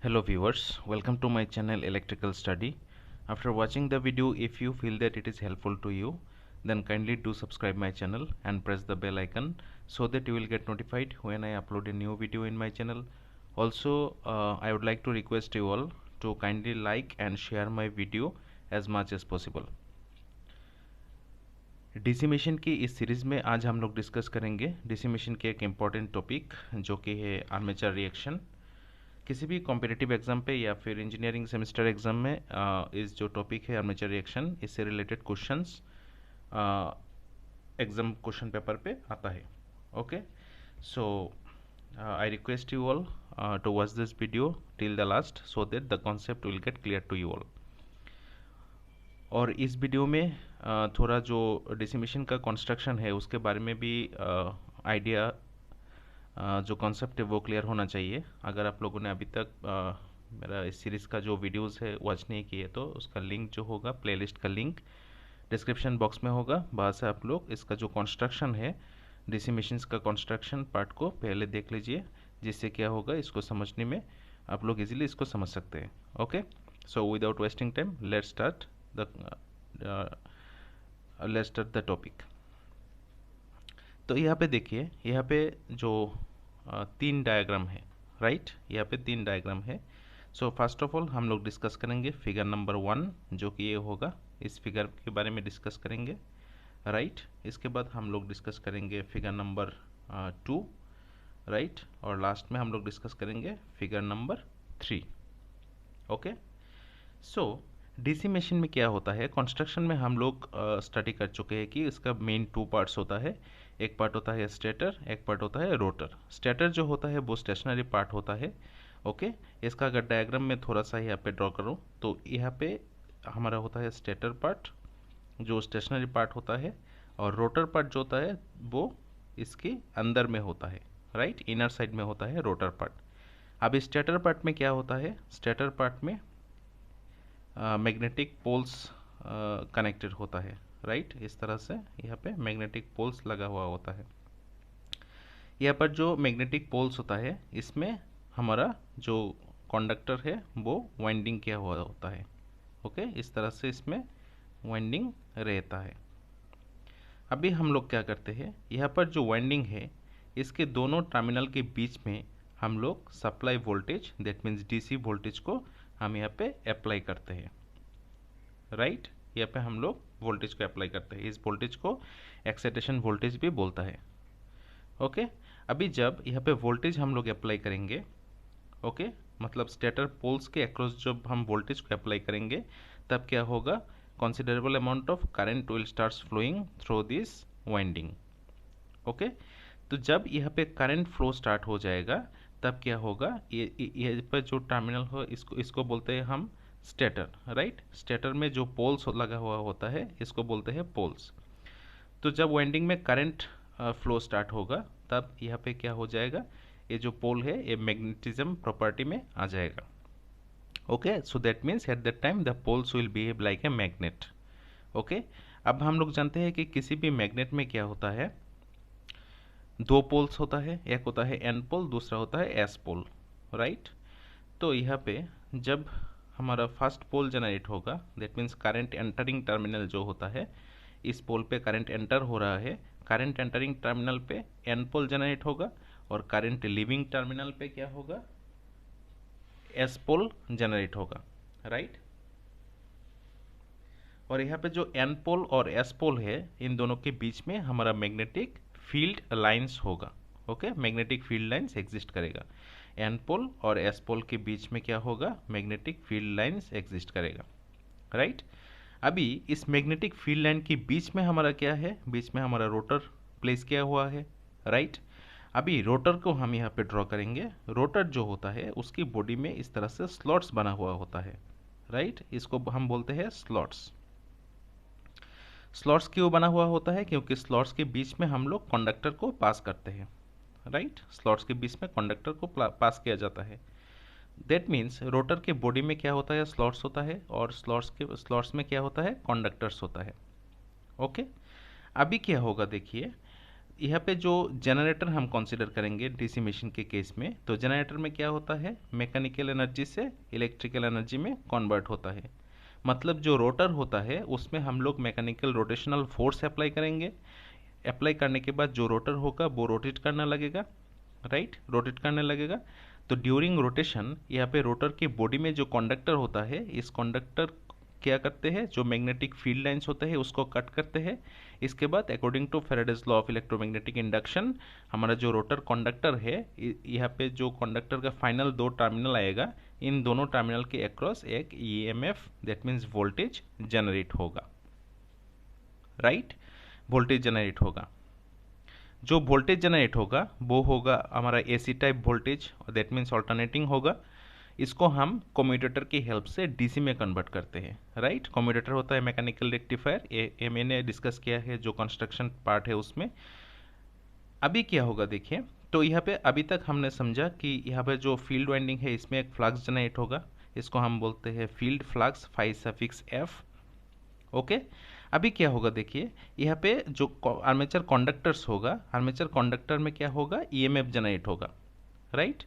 Hello viewers, welcome to my channel Electrical Study. After watching the video, if you feel that it is helpful to you, then kindly do subscribe my channel and press the bell icon so that you will get notified when I upload a new video in my channel. Also, I would like to request you all to kindly like and share my video as much as possible. DC machine की इस series में आज हम लोग discuss करेंगे DC machine के एक important topic जो कि है आर्मेचर रिएक्शन। किसी भी कॉम्पिटिटिव एग्जाम पे या फिर इंजीनियरिंग सेमेस्टर एग्जाम में इस जो टॉपिक है आर्मेचर रिएक्शन, इससे related questions exam question paper पे आता है। Okay, so I request you all to watch this video till the last so that the concept will get clear to you all. और इस video में थोड़ा जो DC machine का construction है उसके बारे में भी आइडिया जो कॉन्सेप्ट है वो क्लियर होना चाहिए। अगर आप लोगों ने अभी तक मेरा इस सीरीज़ का जो वीडियोस है वॉच नहीं किए तो उसका लिंक जो होगा, प्लेलिस्ट का लिंक डिस्क्रिप्शन बॉक्स में होगा। वहाँ से आप लोग इसका जो कंस्ट्रक्शन है डीसी मशीन्स का कंस्ट्रक्शन पार्ट को पहले देख लीजिए, जिससे क्या होगा इसको समझने में आप लोग इजीली इसको समझ सकते हैं। Okay, so without wasting time let's start the topic. तो यहाँ पे देखिए, यहाँ पे जो तीन डायग्राम है, राइट, यहाँ पे तीन डायग्राम है। सो फर्स्ट ऑफ ऑल हम लोग डिस्कस करेंगे फिगर नंबर 1 जो कि ये होगा, इस फिगर के बारे में डिस्कस करेंगे, राइट। इसके बाद हम लोग डिस्कस करेंगे फिगर नंबर 2, राइट, और लास्ट में हम लोग डिस्कस करेंगे फिगर नंबर 3। ओके, सो डीसी मशीन में क्या होता है, कंस्ट्रक्शन में हम लोग स्टडी कर चुके हैं कि इसका मेन 2 पार्ट्स होता है। एक पार्ट होता है स्टेटर, एक पार्ट होता है रोटर। स्टेटर जो होता है वो स्टेशनरी पार्ट होता है। ओके, इसका अगर डायग्राम में थोड़ा सा यहाँ पे ड्रॉ करूँ तो यहाँ पे हमारा होता है स्टेटर पार्ट जो स्टेशनरी पार्ट होता है, और रोटर पार्ट जो होता है वो इसके अंदर में होता है, राइट, इनर साइड में होता है रोटर पार्ट। अब स्टेटर पार्ट में क्या होता है, स्टेटर पार्ट में मैग्नेटिक पोल्स कनेक्टेड होता है, राइट। इस तरह से यहाँ पे मैग्नेटिक पोल्स लगा हुआ होता है। यहाँ पर जो मैग्नेटिक पोल्स होता है इसमें हमारा जो कंडक्टर है वो वाइंडिंग किया हुआ होता है। ओके, इस तरह से इसमें वाइंडिंग रहता है। अभी हम लोग क्या करते हैं, यहाँ पर जो वाइंडिंग है इसके दोनों टर्मिनल के बीच में हम लोग supply voltage, that means DC voltage को हम यहाँ पे अप्लाई करते हैं, राइट। यहाँ पे हम लोग वोल्टेज को अप्लाई करते हैं। इस वोल्टेज को एक्साइटेशन वोल्टेज भी बोलता है। ओके, अभी जब यहाँ पे वोल्टेज हम लोग अप्लाई करेंगे, ओके, मतलब स्टेटर पोल्स के अक्रॉस जब हम वोल्टेज को अप्लाई करेंगे तब क्या होगा, considerable amount of current will start flowing through this winding. Okay, तो जब यहाँ पे करंट फ्लो स्टार्ट हो जाएगा तब क्या होगा, ये पर जो टर्मिनल हो इसको बोलते हैं हम स्टेटर, राइट। स्टेटर में जो पोल्स लगा हुआ होता है इसको बोलते हैं पोल्स। तो जब वाइंडिंग में करंट फ्लो स्टार्ट होगा तब यहाँ पे क्या हो जाएगा, ये जो पोल है ये मैग्नेटिज्म प्रॉपर्टी में आ जाएगा। Okay, so that means at that time the poles will behave like a magnet. Okay, अब हम लोग जानते हैं कि किसी भी मैग्नेट में क्या होता है, 2 पोल्स होता है, एक होता है एन पोल, दूसरा होता है एस पोल, राइट। तो यहाँ पे जब हमारा फर्स्ट पोल जनरेट होगा, that means current entering terminal जो होता है, इस पोल पे करंट एंटर हो रहा है, करंट एंटरिंग टर्मिनल पे एन पोल जनरेट होगा, और करंट लिविंग टर्मिनल पे क्या होगा, एस पोल जनरेट होगा, राइट। और यहाँ पे जो एन पोल और एस पोल है इन दोनों के बीच में हमारा मैग्नेटिक फील्ड लाइंस होगा। Okay, magnetic field lines exist करेगा। एन पोल और एस पोल के बीच में क्या होगा, मैग्नेटिक फील्ड लाइंस एग्जिस्ट करेगा, राइट। अभी इस मैग्नेटिक फील्ड लाइन के बीच में हमारा क्या है, बीच में हमारा रोटर प्लेस किया हुआ है, राइट। अभी रोटर को हम यहाँ पे ड्रॉ करेंगे। रोटर जो होता है उसकी बॉडी में इस तरह से स्लॉट्स बना हुआ होता है, राइट। इसको हम बोलते हैं स्लॉट्स। स्लॉट्स क्यों बना हुआ होता है, क्योंकि स्लॉट्स के बीच में हम लोग कंडक्टर को पास करते हैं, राइट। स्लॉट्स के बीच में कंडक्टर को पास किया जाता है। दैट मीन्स रोटर के बॉडी में क्या होता है, स्लॉट्स होता है, और स्लॉट्स में क्या होता है, कंडक्टर्स होता है। ओके, अभी क्या होगा देखिए, यहाँ पे जो जनरेटर हम कंसीडर करेंगे डीसी मशीन के केस में, तो जनरेटर में क्या होता है, मैकेनिकल एनर्जी से इलेक्ट्रिकल एनर्जी में कन्वर्ट होता है। मतलब जो रोटर होता है उसमें हम लोग मैकेनिकल रोटेशनल फोर्स अप्लाई करेंगे। अप्लाई करने के बाद जो रोटर होगा वो रोटेट करने लगेगा, राइट, रोटेट करने लगेगा। तो ड्यूरिंग रोटेशन यहाँ पे रोटर के बॉडी में जो कंडक्टर होता है, इस कंडक्टर क्या करते हैं, जो मैग्नेटिक फील्ड लाइंस होते हैं उसको कट करते हैं। इसके बाद according to Faraday's law of electromagnetic induction हमारा जो रोटर कंडक्टर है, यहाँ पे जो कंडक्टर का फाइनल दो टर्मिनल आएगा, इन दोनों टर्मिनल के अक्रॉस एक EMF that means voltage generate होगा, राइट, वोल्टेज जनरेट होगा। जो वोल्टेज जनरेट होगा वो होगा हमारा AC type voltage, that means alternating होगा। इसको हम कम्यूटेटर की हेल्प से डीसी में कन्वर्ट करते हैं, राइट। कम्यूटेटर होता है मैकेनिकल रेक्टिफायर, ये मैंने डिस्कस किया है जो कंस्ट्रक्शन पार्ट है उसमें। अभी क्या होगा देखिए, तो यहाँ पे अभी तक हमने समझा कि यहाँ पे जो फील्ड वाइंडिंग है इसमें एक फ्लक्स जनरेट होगा, इसको हम बोलते हैं field flux, phi suffix F, okay. अभी क्या होगा देखिए, यहाँ पे जो आर्मेचर कंडक्टर्स होगा, आर्मेचर कंडक्टर में क्या होगा, ईएमएफ जनरेट होगा, राइट,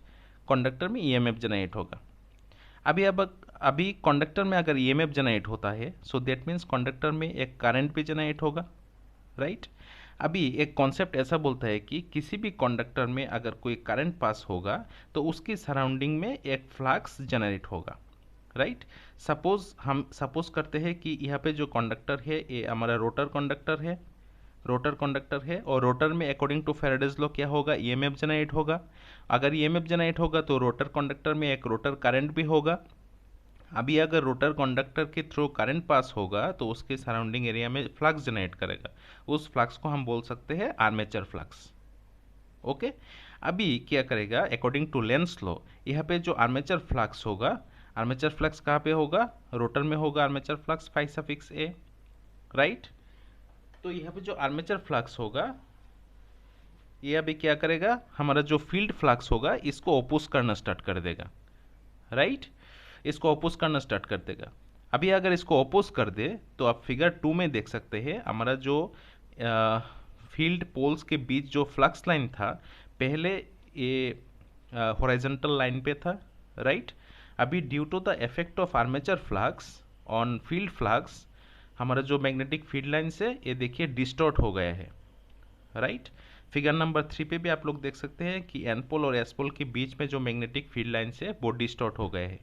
कंडक्टर में ईएमएफ जनरेट होगा। अभी कंडक्टर में अगर ईएमएफ जनरेट होता है, सो दैट मीन्स कंडक्टर में एक करंट भी जनरेट होगा, राइट। अभी एक कॉन्सेप्ट ऐसा बोलता है कि किसी भी कंडक्टर में अगर कोई करंट पास होगा तो उसकी सराउंडिंग में एक फ्लक्स जनरेट होगा, राइट। सपोज करते हैं कि यहाँ पे जो कंडक्टर है ये हमारा रोटर कंडक्टर है, रोटर कंडक्टर है, और रोटर में अकॉर्डिंग टू फैराडेज लॉ क्या होगा, ईएमएफ जनरेट होगा। अगर ईएमएफ जनरेट होगा तो रोटर कंडक्टर में एक रोटर करंट भी होगा। अभी अगर रोटर कंडक्टर के थ्रू करंट पास होगा तो उसके सराउंडिंग एरिया में फ्लक्स जनरेट करेगा, उस फ्लक्स को हम बोल सकते हैं आर्मेचर फ्लक्स, ओके। अभी क्या करेगा, अकॉर्डिंग टू लेंस लॉ यहाँ पे जो आर्मेचर फ्लक्स होगा, आर्मेचर फ्लक्स कहाँ पे होगा, रोटर में होगा armature flux phi suffix A, right. तो यहाँ पे जो आर्मेचर फ्लक्स होगा ये अभी क्या करेगा, हमारा जो फील्ड फ्लक्स होगा इसको ओपोज करना स्टार्ट कर देगा, राइट, इसको ओपोज करना स्टार्ट कर देगा। अभी अगर इसको ओपोज कर दे तो आप फिगर 2 में देख सकते हैं हमारा जो फील्ड पोल्स के बीच जो फ्लक्स लाइन था, पहले ये हॉरिजॉन्टल लाइन पे था, राइट। अभी due to the effect of armature flux on field flux हमारा जो मैग्नेटिक फील्ड लाइन से ये देखिए डिस्टॉर्ट हो गया है, राइट। फिगर नंबर 3 पे भी आप लोग देख सकते हैं कि एन पोल और एस पोल के बीच में जो मैग्नेटिक फील्ड लाइन से वो डिस्टॉर्ट हो गए हैं।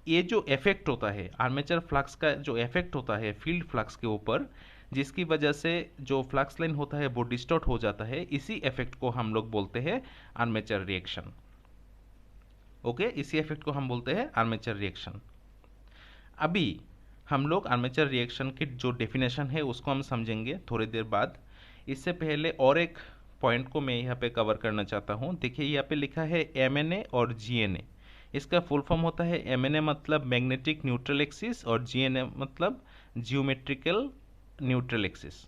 ये जो इफेक्ट होता है आर्मेचर फ्लक्स का, जो इफेक्ट होता है फील्ड फ्लक्स के ऊपर, जिसकी वजह से जो फ्लक्स लाइन होता है वो डिस्टॉर्ट हो जाता है, इसी इफेक्ट को हम लोग बोलते हैं आर्मेचर रिएक्शन, ओके। इसी इफेक्ट को हम बोलते हैं आर्मेचर रिएक्शन। अभी हम लोग आर्मेचर रिएक्शन की जो डेफिनेशन है उसको हम समझेंगे थोड़ी देर बाद। इससे पहले और एक पॉइंट को मैं यहाँ पे कवर करना चाहता हूँ। देखिए यहाँ पे लिखा है एमएनए और जीएनए, इसका फुल फॉर्म होता है एमएनए मतलब मैग्नेटिक न्यूट्रल एक्सिस और जीएनए मतलब जियोमेट्रिकल न्यूट्रल एक्सिस,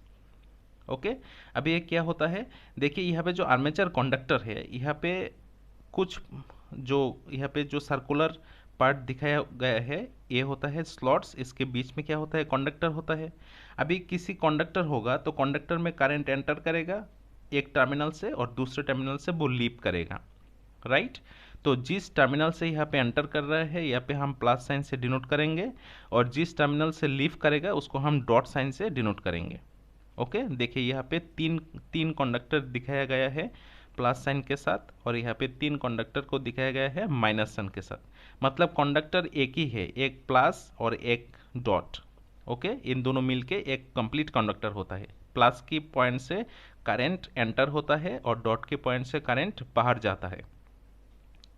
ओके। अभी ये क्या होता है, देखिए यहाँ पे जो आर्मेचर कंडक्टर है, यहाँ पे कुछ यहाँ पे जो सर्कुलर पार्ट दिखाया गया है ये होता है स्लॉट्स, इसके बीच में क्या होता है, कंडक्टर होता है। अभी किसी कंडक्टर होगा तो कंडक्टर में करंट एंटर करेगा एक टर्मिनल से और दूसरे टर्मिनल से वो लीव करेगा, राइट। तो जिस टर्मिनल से यहाँ पे एंटर कर रहा है यहाँ पे हम प्लस साइन से डिनोट करेंगे, और जिस टर्मिनल से लीव करेगा उसको हम डॉट साइन से डिनोट करेंगे, ओके। देखिए यहाँ पे तीन कंडक्टर दिखाया गया है प्लस साइन के साथ, और यहाँ पे 3 कंडक्टर को दिखाया गया है माइनस साइन के साथ। मतलब कंडक्टर एक ही है, एक प्लस और एक डॉट, ओके। इन दोनों मिलके एक कंप्लीट कंडक्टर होता है। प्लस की पॉइंट से करंट एंटर होता है और डॉट के पॉइंट से करंट बाहर जाता है,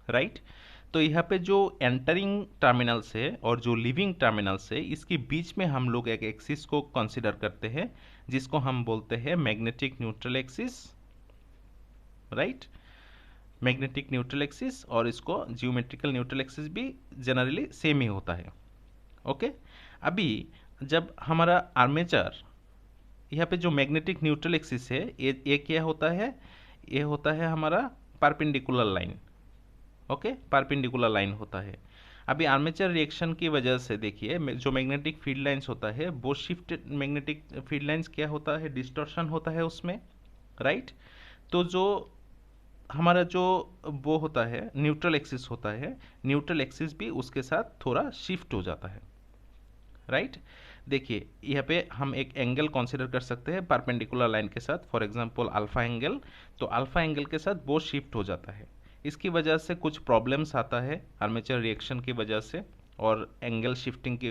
राइट। तो यहाँ पे जो एंटरिंग टर्मिनल से और जो लिविंग टर्मिनल से, इसके बीच में हम लोग एक एक्सिस को कंसीडर करते हैं जिसको हम बोलते हैं magnetic neutral axis, right, magnetic neutral axis. और इसको जियोमेट्रिकल न्यूट्रल एक्सिस भी जनरली सेम ही होता है, ओके। अभी जब हमारा आर्मेचर यहाँ पे जो मैग्नेटिक न्यूट्रल एक्सिस है ये क्या होता है, ये होता है हमारा perpendicular line, okay, perpendicular line होता है। अभी आर्मेचर रिएक्शन की वजह से देखिए जो मैग्नेटिक फील्ड लाइंस होता है वो शिफ्ट मैग्नेटिक फील्ड लाइंस क्या होता है, डिस्टॉर्शन होता है उसमें, राइट। तो जो हमारा जो वो होता है न्यूट्रल एक्सिस होता है, न्यूट्रल एक्सिस भी उसके साथ थोड़ा शिफ्ट हो जाता है, राइट। देखिए यहाँ पे हम एक एंगल कंसीडर कर सकते हैं परपेंडिकुलर लाइन के साथ, फॉर एग्जांपल अल्फा एंगल। तो अल्फा एंगल के साथ वो शिफ्ट हो जाता है, इसकी वजह से कुछ प्रॉब्लम्स आता है आर्मेचर रिएक्शन की वजह से, और एंगल शिफ्टिंग की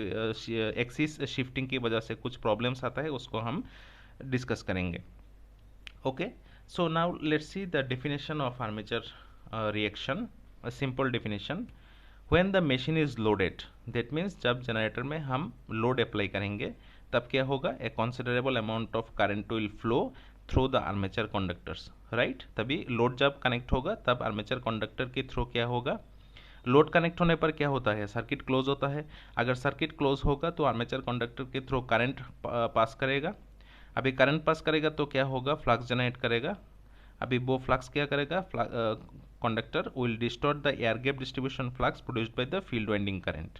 एक्सिस शिफ्टिंग की वजह से कुछ प्रॉब्लम्स आता है, उसको हम डिस्कस करेंगे। Okay, so now let's see the definition of armature reaction. A simple definition: when the machine is loaded, that means जब जनरेटर में हम लोड अप्लाई करेंगे तब क्या होगा, a considerable amount of current will flow through the armature conductors, right। तभी load जब connect होगा तब आर्मेचर कंडक्टर के थ्रू क्या होगा, लोड कनेक्ट होने पर क्या होता है, सर्किट क्लोज होता है। अगर सर्किट क्लोज होगा तो आर्मेचर कंडक्टर के थ्रू करंट पास करेगा। अभी करंट पास करेगा तो क्या होगा, फ्लक्स जनरेट करेगा। अभी वो फ्लक्स क्या करेगा, conductor will distort the air gap distribution flux produced by the field winding current.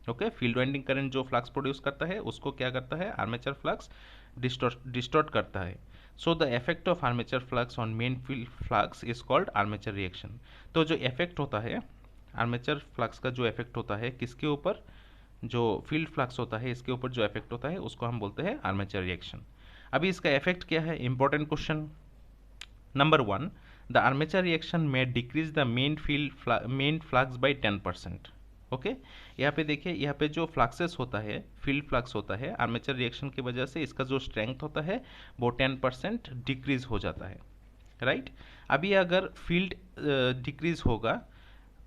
Okay, field winding current जो फ्लक्स प्रोड्यूस करता है उसको क्या करता है, आर्मेचर फ्लक्स डिस्टॉर्ट करता है। So the effect of armature flux on main field flux is called armature reaction. तो जो इफेक्ट होता है आर्मेचर फ्लक्स का, जो इफेक्ट होता है किसके ऊपर, जो फील्ड फ्लक्स होता है इसके ऊपर जो इफेक्ट होता है उसको हम बोलते हैं आर्मेचर रिएक्शन। अभी इसका इफेक्ट क्या है, important question. Number 1, the armature reaction में decrease the main flux by 10%। Okay, यहाँ पे देखिए, यहाँ पे जो फ्लक्सेस होता है, फील्ड फ्लक्स होता है, आर्मेचर रिएक्शन की वजह से इसका जो स्ट्रेंथ होता है वो 10% डिक्रीज हो जाता है, राइट। अभी अगर फील्ड डिक्रीज होगा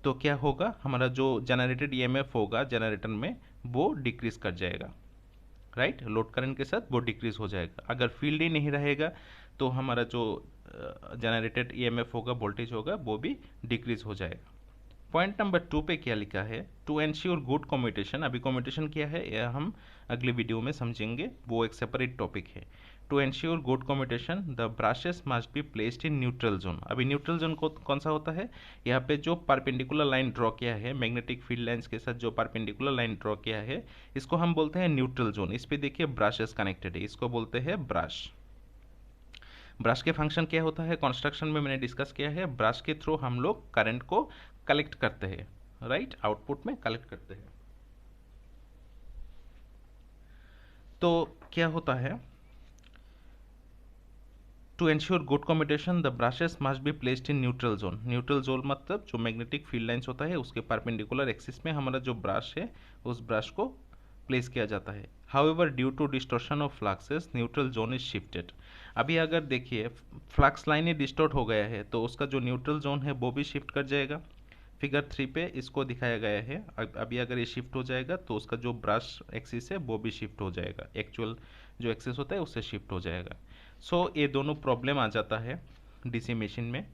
तो क्या होगा, हमारा जो जनरेटेड ईएमएफ होगा जनरेटर में वो डिक्रीज कर जाएगा, राइट। लोड करंट के साथ वो डिक्रीज हो जाएगा। अगर फील्ड ही नहीं रहेगा तो हमारा जो जनरेटेड ईएमएफ होगा, वोल्टेज होगा, वो भी डिक्रीज हो जाएगा। पॉइंट नंबर 2 पे क्या लिखा है, टू एंश्योर गुड कम्यूटेशन। अभी कम्यूटेशन क्या है यह हम अगले वीडियो में समझेंगे, वो एक सेपरेट टॉपिक है। To ensure good commutation the brushes must be placed in neutral zone. अभी न्यूट्रल जोन कौन सा होता है, यहाँ पे जो परपेंडिकुलर लाइन ड्रॉ किया है, मैग्नेटिक फील्ड लाइंस के साथ जो परपेंडिकुलर लाइन ड्रॉ किया है इसको हम बोलते हैं न्यूट्रल जोन। इस पे देखिए ब्रशेस कनेक्टेड है, इसको बोलते हैं ब्रश। ब्रश के फंक्शन क्या होता है, कंस्ट्रक्शन में मैंने डिस्कस किया है, ब्रश के थ्रू हम लोग करंट को कलेक्ट करते हैं, राइट, आउटपुट में कलेक्ट करते हैं। तो क्या होता है, to ensure good commutation the brushes must be placed in neutral zone. Neutral zone मतलब जो मैग्नेटिक फील्ड लाइंस होता है उसके परपेंडिकुलर एक्सिस में हमारा जो ब्रश है उस ब्रश को प्लेस किया जाता है। However due to distortion of fluxes neutral zone is shifted. अभी अगर देखिए फ्लक्स लाइन ही डिस्टॉर्ट हो गया है तो उसका जो न्यूट्रल जोन है वो भी शिफ्ट कर जाएगा। फिगर 3 पे इसको दिखाया गया है। अभी अगर ये शिफ्ट हो जाएगा तो उसका जो ब्रश एक्सिस है वो भी शिफ्ट हो जाएगा, एक्चुअल जो एक्सिस होता है उससे शिफ्ट हो जाएगा। सो ये दोनों प्रॉब्लम आ जाता है डीसी मशीन में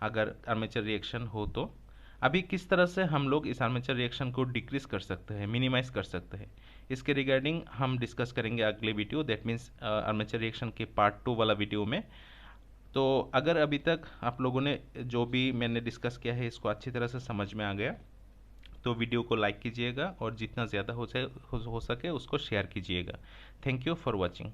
अगर आर्मेचर रिएक्शन हो तो। अभी किस तरह से हम लोग इस आर्मेचर रिएक्शन को डिक्रीज कर सकते हैं, मिनिमाइज कर सकते हैं, इसके रिगार्डिंग हम डिस्कस करेंगे अगले video, that means armature reaction के पार्ट 2 वाला वीडियो में। तो अगर अभी तक आप लोगों ने जो भी मैंने डिस्कस किया है इसको अच्छी तरह से समझ में आ गया तो वीडियो को लाइक कीजिएगा और जितना ज़्यादा हो सके उसको शेयर कीजिएगा। Thank you for watching.